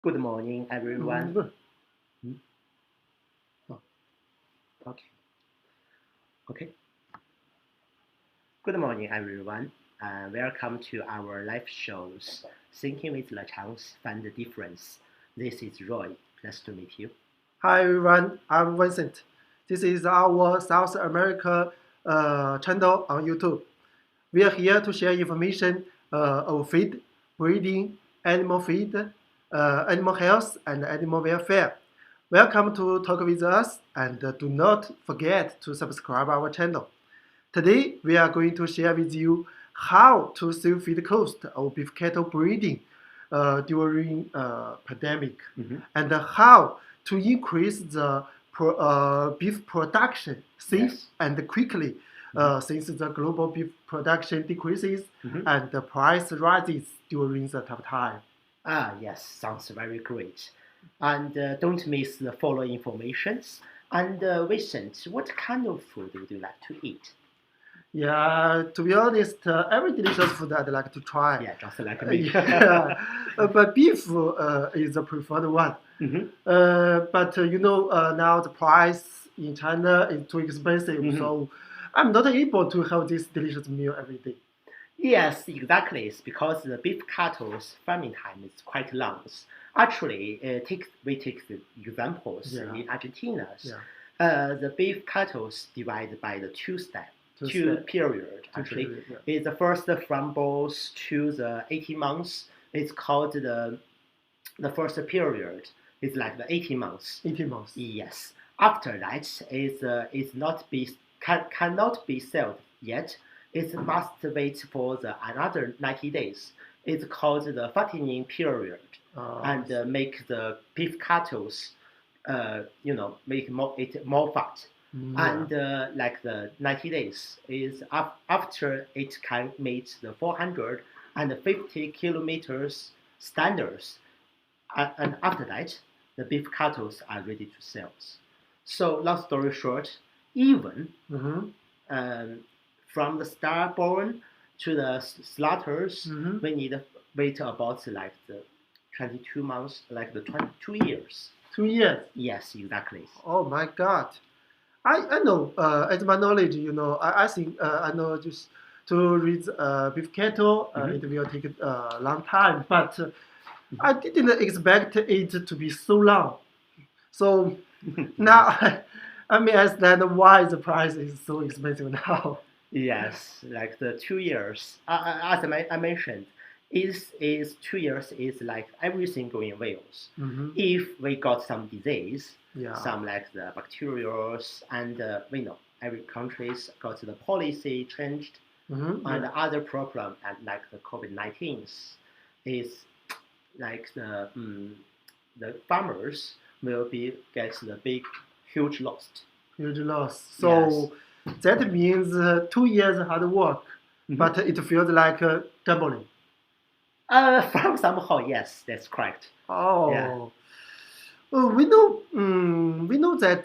Good morning, everyone. Hmm? Oh, okay, okay. Good morning, everyone. Welcome to our live shows. Thinking with the chance, find the difference. This is Roy. Nice to meet you. Hi everyone, I'm Vincent. This is our South America channel on YouTube. We are here to share information of feed, breeding, animal feed, animal health, and animal welfare. Welcome to talk with us, and do not forget to subscribe our channel. Today, we are going to share with you how to save feed cost of beef cattle breeding during pandemic, Mhm. and how to increase the beef production safe Yes. and quickly, Mhm. since the global beef production decreases Mhm. and the price rises during the tough time. Yes, sounds very great. And don't miss the following informations. And Vincent, what kind of food would you like to eat? Yeah, to be honest, every delicious food I'd like to try. Yeah, just like me. Yeah, but beef is the preferred one. Mhm. But now the price in China is too expensive, Mhm. so I'm not able to have this delicious meal every day. Yes, exactly. It's because the beef cattle's farming time is quite long. Actually, we take the examples Yeah, in Argentina. yeah, The beef cattle's divided by the to two stay, period. to Actually, period, yeah. is the first from birth to the 18 months. It's called the first period. It's like the 18 months. 18 months. Yes. After that is not be cannot be sold yet. It must wait for the another 90 days. It's called the fattening period, and make the beef cattle, make more fat. Yeah. And like the 90 days is after it can meet the 450 kilometers standards, and after that, the beef cattle are ready to sell. So, long story short, even Mm-hmm. um, from the starborn to the slaughters, Mm-hmm. we need to wait about like the 22 months, like the 22 years. 2 years. Yes, exactly. Oh my God. I know, as my knowledge, I think I know just to raise beef cattle, Mhm. it will take a long time, but I Mhm. didn't expect it to be so long. So now Yes. I may understand why the price is so expensive now. Yes, like the 2 years. As I mentioned, is 2 years is like everything going well. Mm-hmm. If we got some disease, Yeah. some like the bacteria, and we know every country's got the policy changed, Mm-hmm. and Yeah. other problem and like the COVID-19 is like the farmers will be get the big huge loss. Huge loss. Yes. So that means 2 years hard work, Mhm. but it feels like gambling. From somehow, yes, that's correct. Yeah. Oh. We know that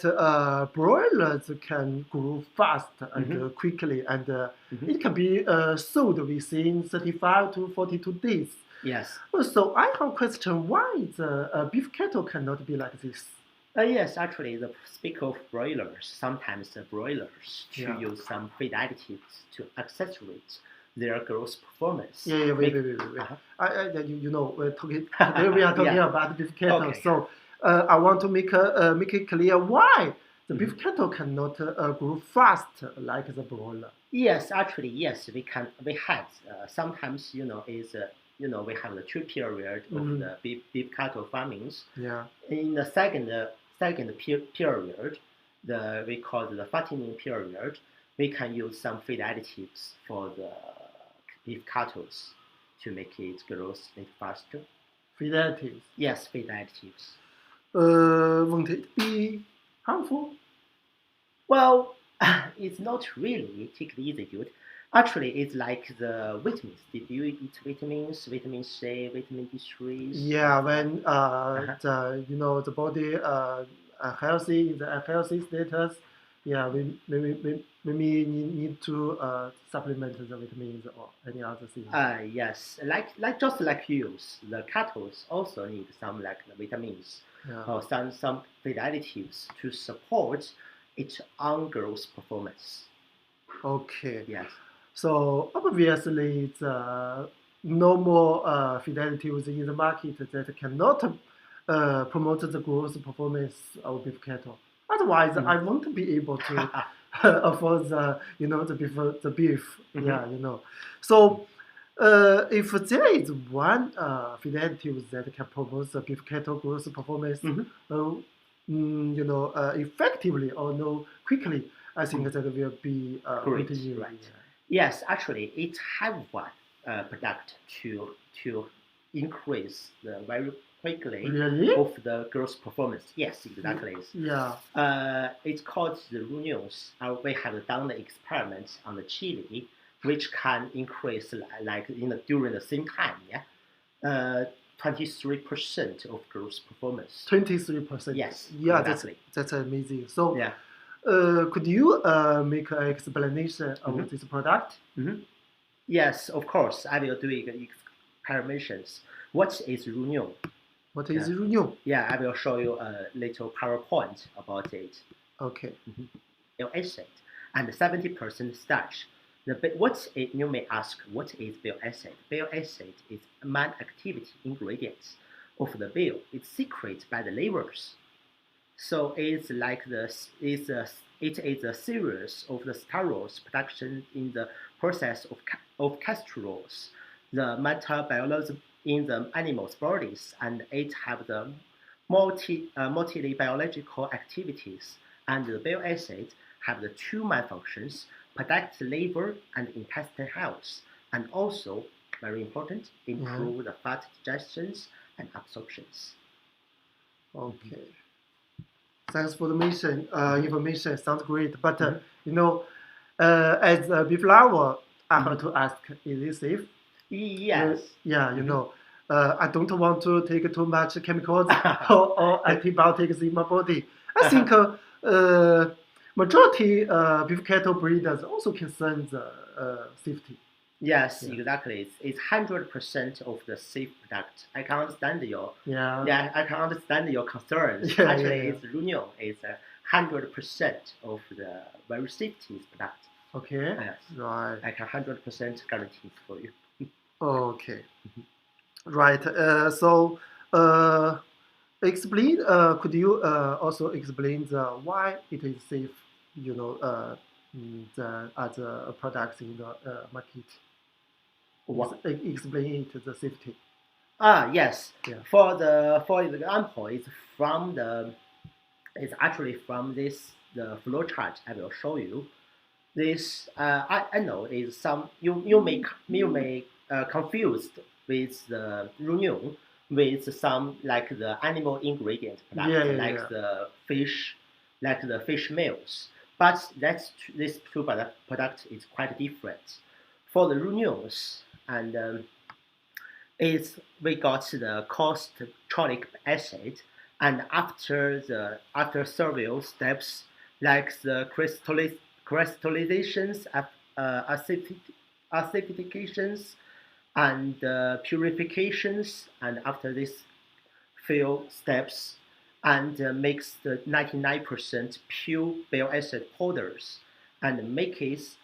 broilers can grow fast and Hmm. quickly, and Hmm. it can be sold within 35 to 42 days. Yes. So I have a question: why the beef cattle cannot be like this? Yes, actually, the speak of broilers, sometimes the broilers to Yeah. use some feed additives to accentuate their growth performance. Yeah, yeah, wait, Make, wait, wait, wait, wait. uh-huh. We're talking today. We are talking Yeah. about beef cattle. Okay. So I want to make it clear why the beef Mhm. cattle cannot grow fast like the broiler. Yes, actually, yes, we can. We had sometimes, we have the two period of Mm, the beef cattle farmings. yeah. In the second period, we call it the fattening period, we can use some feed additives for the beef cattle to make it grow a bit faster. Fidelities. Yes, feed additives. Won't it be harmful? Well, it's not really. Take it easy, dude. Actually, it's like the vitamins. Did you eat vitamins? Vitamin C, vitamin D3, Yeah, something like when that. Uh-huh. the body healthy in the healthy status, Yeah, we need to supplement the vitamins or any other things. Yes, like just like use the cattle also need some like the vitamins or some feed additives to support its own growth performance. Okay. Yes. So obviously, the normal feed additives in the market that cannot promote the growth performance of beef cattle. Otherwise, I won't be able to afford the beef. Yeah, So if there is one feed additive that can promote the beef cattle growth performance, effectively or quickly, I think that will be Great, news. right. Yes, actually, it have one product to increase the very quickly Really? of the growth performance. Yes, exactly. Yeah. It's called the Runeons. We have done the experiments on the chili, which can increase like during the same time. Yeah. 23% of growth performance. 23%. Yes. Yeah, exactly. that's amazing. So, yeah. Could you make an explanation of this product? Yes, of course. I will do experiments. What is Runeon? What is Runeon? Yeah, I will show you a little PowerPoint about it. Okay. Bile acid and 70% starch. You may ask, what is bile acid? Bile acid is a main activity ingredient of the bile. It's secreted by the livers. So it's like it is a series of the sterols production in the process of castrols, the metabolism in the animal's bodies, and it have the multi biological activities. And the bile acid have the two main functions: protect the liver and intestine health, and also very important, improve the fat digestions and absorptions. Okay. Thanks for the information. Sounds great. But as a beef lover, I have to ask: is it safe? Yes. I don't want to take too much chemicals or antibiotics in my body. I think majority beef cattle breeders also concern the safety. Yes, exactly. It's 100% of the safe product. I can understand your I can understand your concerns. Actually, it's Runeon. It's 100% of the very safety product. Okay. Yes. Right. I can 100% guarantee for you. Okay. Right. So, explain. Could you also explain why it is safe? The other products in the market. What? Explain it the safety. Yes. Yeah. For example, it's actually from the flow chart I will show you. This I know is some you may confused with the Runeon with some like the animal ingredient product the fish meals, but this two product is quite different. For the Runeons and we got the caustic acid, and after several steps like the crystallizations, acidifications, and purifications, and after these few steps, and makes the 99% pure bile acid powders, and mix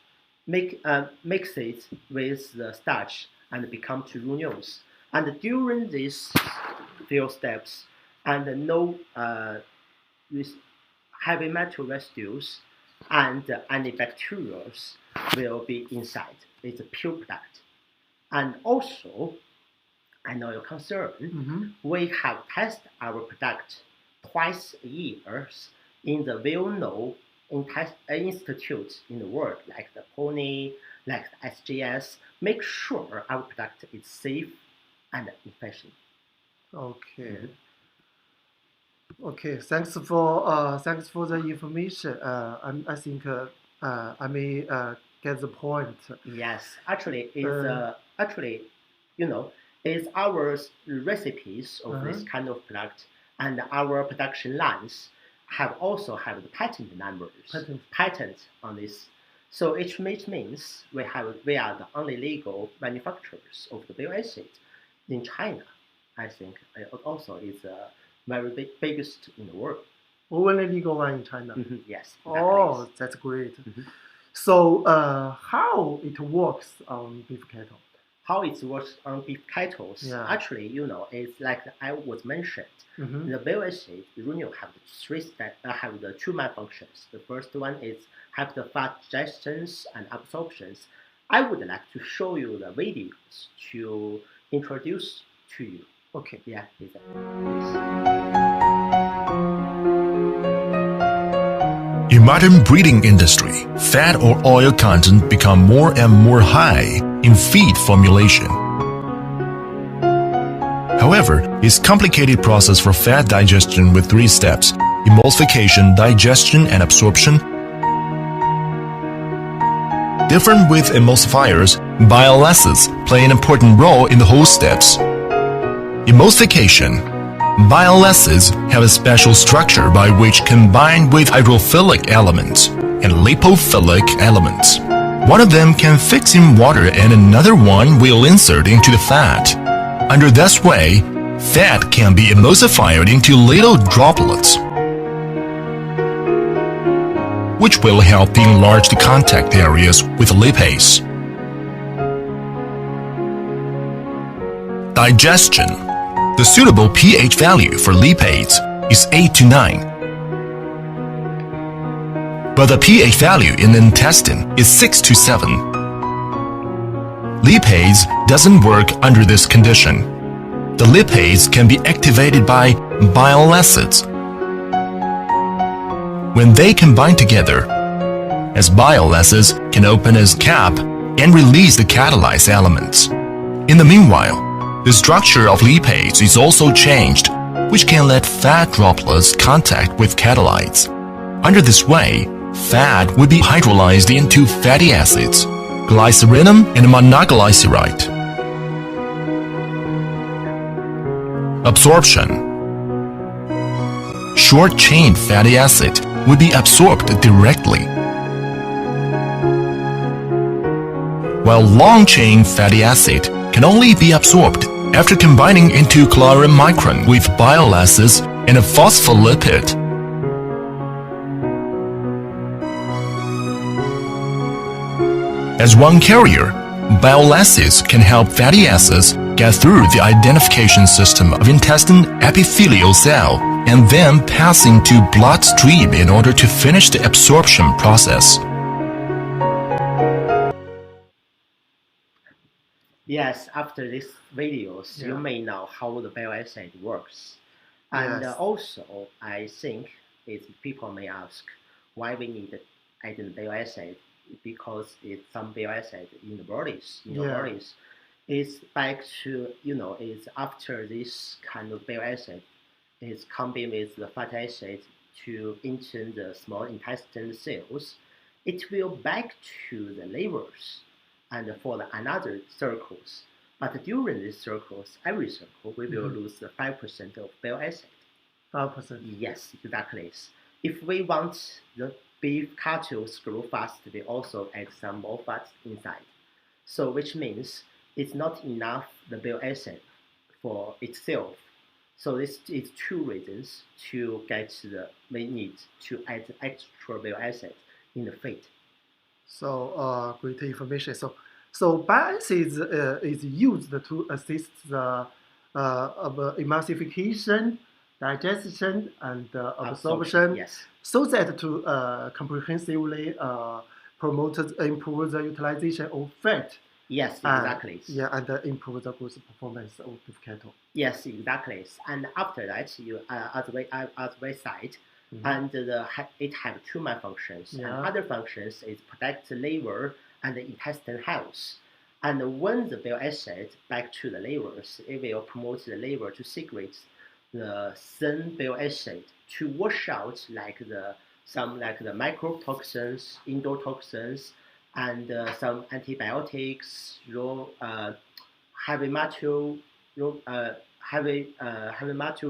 it with the starch and become to Runeons. And during these few steps, and no this heavy metal residues and any bacteria will be inside. It's a pure product. And also, I know your concern. We have tested our product twice a year in the well-known institutes in the world, like the Pony, like the SGS. Make sure our product is safe and efficient. Okay. Okay. Thanks for the information. I think I may get the point. Yes, actually, it's our recipes of this kind of product and our production lines also have the patent numbers, patent on this. So which means we are the only legal manufacturers of the bile acid in China. I think it also is the very biggest in the world. Only legal one in China. Yes. Exactly. Oh, that's great. So how it works on beef cattle? How it works on beef cattle? Actually, it's like I was mentioned. The bile acid, Runeon have the two main functions. The first one is have the fat digestions and absorptions. I would like to show you the videos to introduce to you. Okay. Yeah. Please. In modern breeding industry, fat or oil content become more and more high in feed formulation. However, it's a complicated process for fat digestion with 3 steps: emulsification, digestion, and absorption. Different with emulsifiers, bile acids play an important role in the whole steps. Emulsification. Bile acids have a special structure by which combine with hydrophilic elements and lipophilic elements. One of them can fix in water and another one will insert into the fat. Under this way, fat can be emulsified into little droplets, which will help enlarge the contact areas with lipase. Digestion. The suitable pH value for lipase is 8 to 9. But the pH value in the intestine is 6 to 7. Lipase doesn't work under this condition. The lipase can be activated by bile acids. When they combine together, as bile acids can open its cap and release the catalyzed elements. In the meanwhile, the structure of lipase is also changed, which can let fat droplets contact with catalytes. Under this way, fat would be hydrolyzed into fatty acids, glycerinum and monoglyceride. Absorption. Short-chain fatty acid would be absorbed directly, while long-chain fatty acid can only be absorbed after combining into chloramicron with bile acids and a phospholipid. As one carrier, bile acids can help fatty acids get through the identification system of intestine epithelial cell and then pass into bloodstream in order to finish the absorption process. Yes, after these videos, you may know how the bile acid works. And also, I think people may ask why we need added bile acid, because it's some bile acid in the bodies, your bodies. It's back to, it's after this kind of bile acid is combined with the fatty acid to into the small intestine cells, it will back to the livers and for the another circles. But during these circles, every circle, we will lose the 5% of bile acid. 5%? Yes, exactly. If we want the beef cattle to grow fast, we also add some more fat inside. So which means it's not enough the bile acid for itself. So this is 2 reasons to get we need to add extra bile acid in the feed. So great information. So bile acids is used to assist the emulsification, digestion, and absorption. Yes. So that to comprehensively improve the utilization of fat. Yes, exactly. And improve the growth performance of beef cattle. Yes, exactly. And after that, you as we said, and it have 2 main functions. And other functions is protect the liver and the intestine health. And when the bile acid back to the livers, it will promote the liver to secrete the thin bile acid to wash out some the mycotoxins, endotoxins, and some antibiotics, heavy metal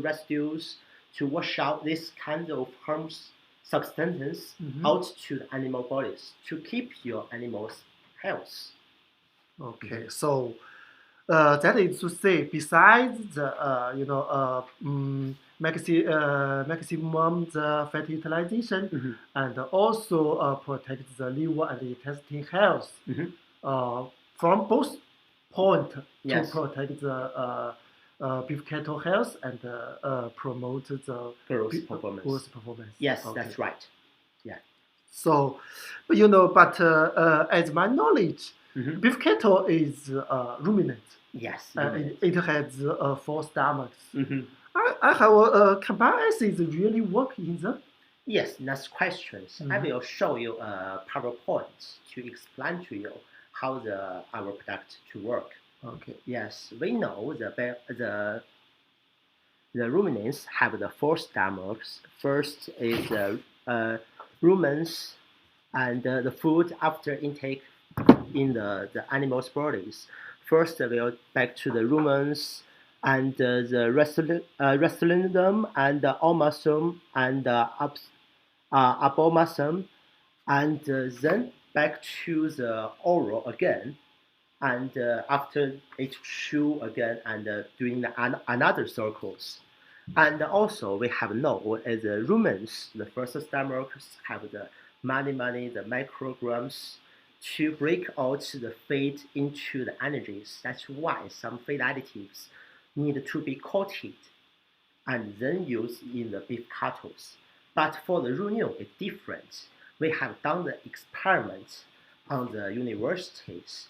residues, to wash out this kind of harmful substances out to the animal bodies to keep your animals' health. Okay, so that is to say, besides the maximum the fat utilization, and also protect the liver and intestine health from both point to protect the beef cattle health and promote the growth performance. Yes, okay. That's right. Yeah. So, but as my knowledge, beef cattle is ruminant. Yes. It has 4 stomachs. I have a bile acids really work in them. Yes, next questions. I will show you a PowerPoint to explain to you how our product to work. Okay. Yes, we know the ruminants have the 4 stomachs. First is the rumens, and the food after intake in the animal's bodies. First, we'll back to the rumens and the restolendum and the omasum and the abomasum, and then back to the oral again. And after it chew again and doing another circles. And also we have as the rumens, the first stomachs have the the micrograms to break out the fat into the energies. That's why some fat additives need to be coated and then used in the beef cattle. But for the Runeon, it's different. We have done the experiments on the universities,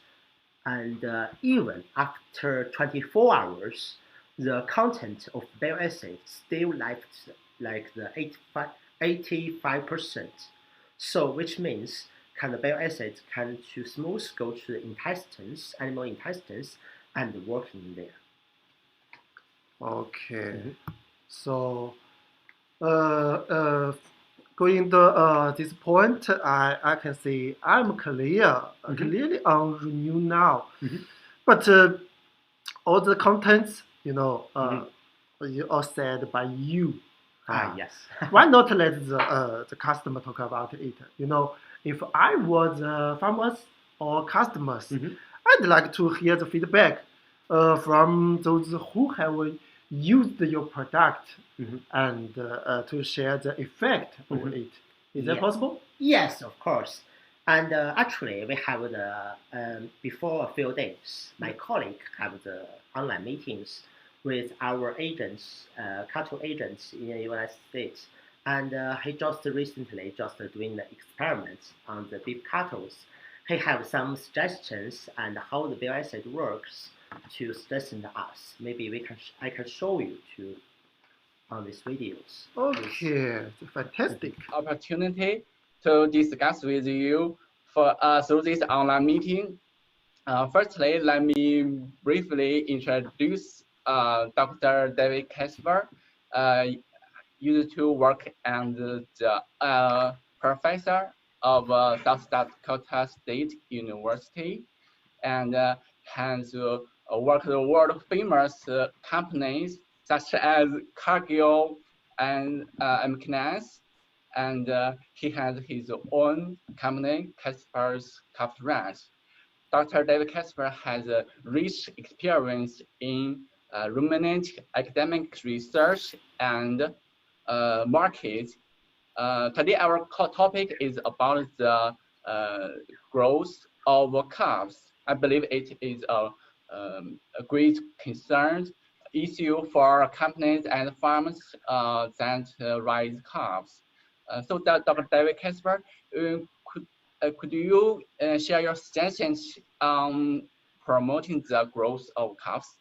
and even after 24 hours, the content of bile acid still left like the 85%. So which means the bile acid can to smooth go to the intestines, animal intestines, and work in there. Okay. So going to this point, I can say I'm clearly on Runeon now. But all the contents, you all said by you. Yes. Why not let the customer talk about it? If I was farmers or customers, I'd like to hear the feedback from those who have used your product and to share the effect of it. Is that possible? Yes, of course. And actually, we have before a few days, my colleague have the online meetings with our agents, cattle agents in the United States. And he just recently doing the experiments on the beef cattle. He have some suggestions and how the bile acid works to strengthen us. Maybe I can show you on these videos. Okay, fantastic opportunity to discuss with you for through this online meeting. Firstly, let me briefly introduce Dr. David Casper. Used to work as the professor of South Dakota State University, and has worked with world famous companies such as Cargill and McNass, and he has his own company, Casper's Coffee Ranch. Dr. David Casper has a rich experience in ruminant academic research and market. Today our topic is about the growth of calves. I believe it is a great concern issue for companies and farms that raise calves. So Dr. David Casper, could you share your suggestions on promoting the growth of calves?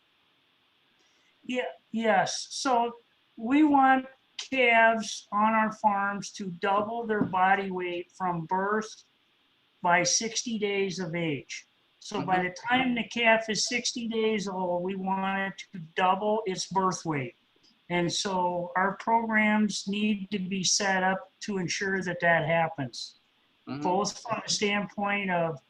Yes. So we want calves on our farms to double their body weight from birth by 60 days of age. So by the time the calf is 60 days old, we want it to double its birth weight. And so our programs need to be set up to ensure that that happens, both from the standpoint of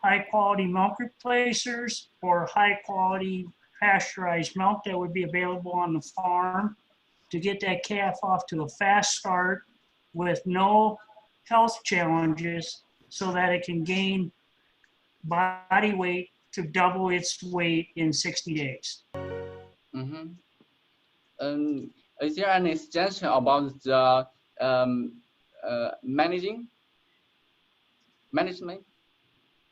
high quality milk replacers or high quality pasteurized milk that would be available on the farm. to get that calf off to a fast start with no health challenges so that it can gain body weight to double its weight in 60 days. Mm-hmm. Is there any suggestion about the management?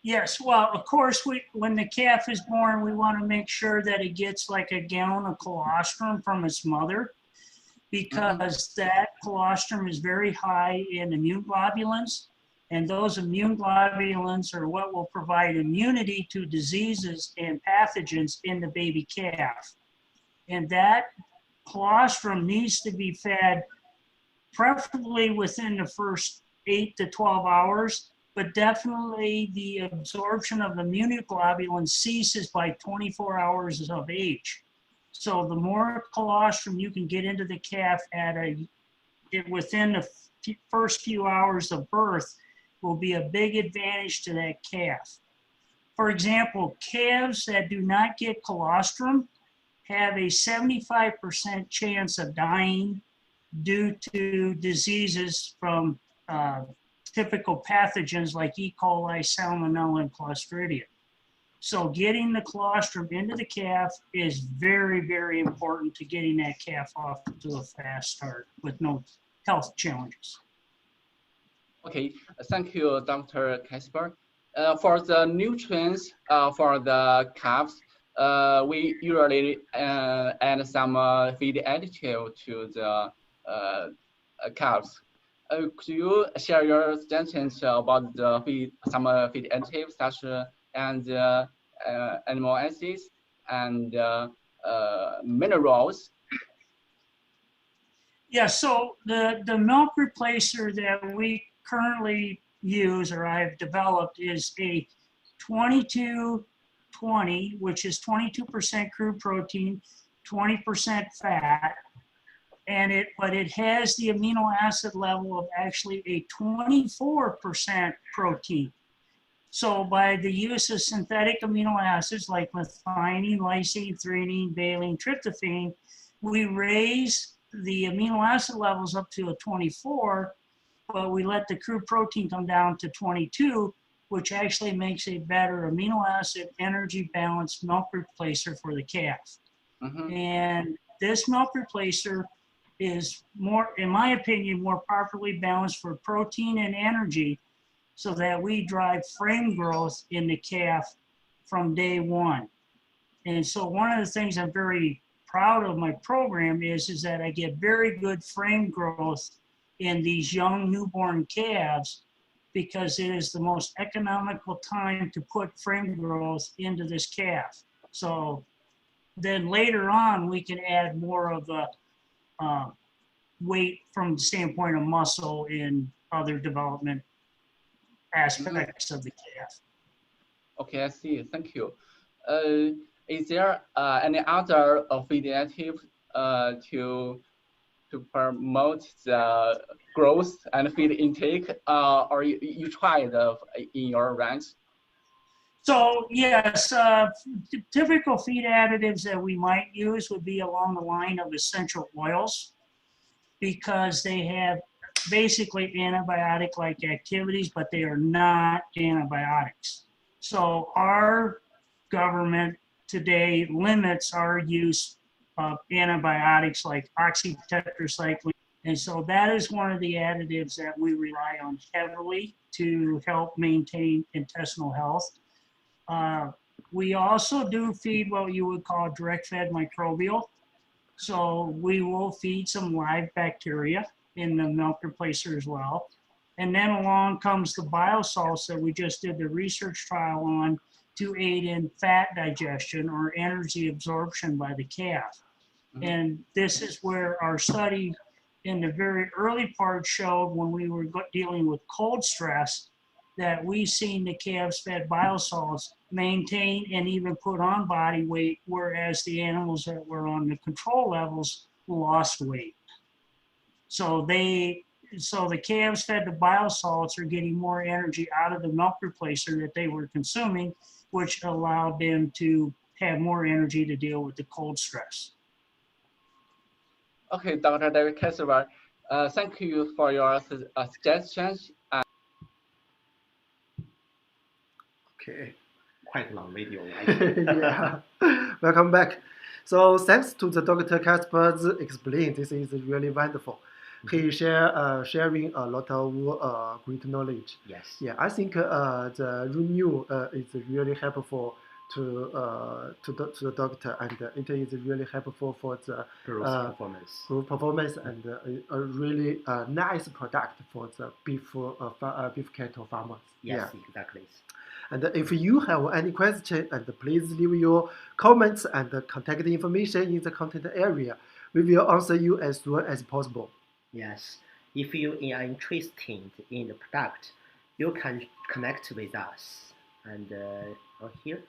Yes, well, of course, when the calf is born, we want to make sure that it gets like a gallon of colostrum from its mother, because that colostrum is very high in immune globulins, and those immune globulins are what will provide immunity to diseases and pathogens in the baby calf. And that colostrum needs to be fed preferably within the first 8 to 12 hours, but definitely the absorption of immunoglobulin ceases by 24 hours of age. So the more colostrum you can get into the calf within the first few hours of birth will be a big advantage to that calf. For example, calves that do not get colostrum have a 75% chance of dying due to diseases from typical pathogens like E. coli, salmonella, and clostridium. So getting the colostrum into the calf is very, very important to getting that calf off to a fast start with no health challenges. Okay, thank you, Dr. Kasper. For the nutrients for the calves, we usually add some feed additive to the calves. Could you share your suggestions about the some feed additives such as animal acids and minerals? Yeah, so the milk replacer that we currently use, or I've developed, is a 22-20, which is 22% crude protein, 20% fat, but it has the amino acid level of actually a 24% protein. So by the use of synthetic amino acids like methionine, lysine, threonine, valine, tryptophan, we raise the amino acid levels up to a 24, but we let the crude protein come down to 22, which actually makes a better amino acid energy balanced milk replacer for the calf. And this milk replacer is more, in my opinion, more properly balanced for protein and energy, so that we drive frame growth in the calf from day one. And so one of the things I'm very proud of my program is that I get very good frame growth in these young newborn calves, because it is the most economical time to put frame growth into this calf. So then later on, we can add more of the weight from the standpoint of muscle and other development aspects of the calf. Okay, I see. Thank you. Is there any other feed additive to promote the growth and feed intake, or you tried in your ranch? So yes, typical feed additives that we might use would be along the line of essential oils, because they have basically antibiotic-like activities, but they are not antibiotics. So our government today limits our use of antibiotics like oxytetracycline. And so that is one of the additives that we rely on heavily to help maintain intestinal health. We also do feed what you would call direct-fed microbial. So we will feed some live bacteria in the milk replacer as well. And then along comes the bile salts that we just did the research trial on to aid in fat digestion or energy absorption by the calf. And this is where our study in the very early part showed, when we were dealing with cold stress, that we seen the calves fed bile salts maintain and even put on body weight, whereas the animals that were on the control levels lost weight. So the calves fed the bile salts are getting more energy out of the milk replacer that they were consuming, which allowed them to have more energy to deal with the cold stress. Okay, Dr. David Kessler, thank you for your suggestions. Okay. Quite a long video, right? Yeah. Welcome back. So thanks to the Dr. Casper's explain. This is really wonderful. He sharing a lot of great knowledge. Yes. Yeah, I think the Runeon is really helpful to the doctor, and it is really helpful for the Performance. group performance and a really nice product for the beef cattle farmers. Yes, exactly. And if you have any question, and please leave your comments and contact information in the content area. We will answer you as soon as possible. Yes. If you are interested in the product, you can connect with us. And here,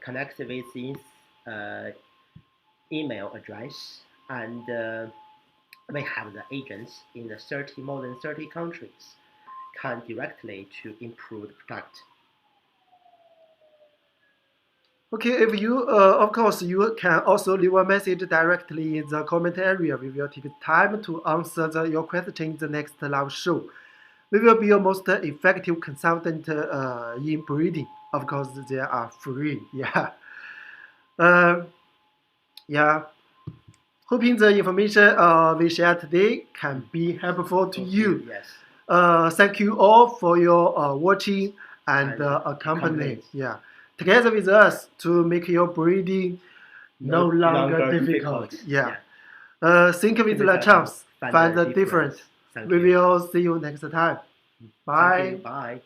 connect with this email address. And we have the agents in the more than 30 countries can directly to improve the product. Okay, if you, of course, you can also leave a message directly in the comment area. We will take time to answer your question in the next live show. We will be your most effective consultant in breeding. Of course, they are free. Yeah. Yeah. Hoping the information we share today can be helpful to you. Yes. Thank you all for your watching and accompanying. Yeah. Together with us to make your breeding no longer difficult. Yeah. Think with the chance, find the difference. We will see you next time. Bye. Bye.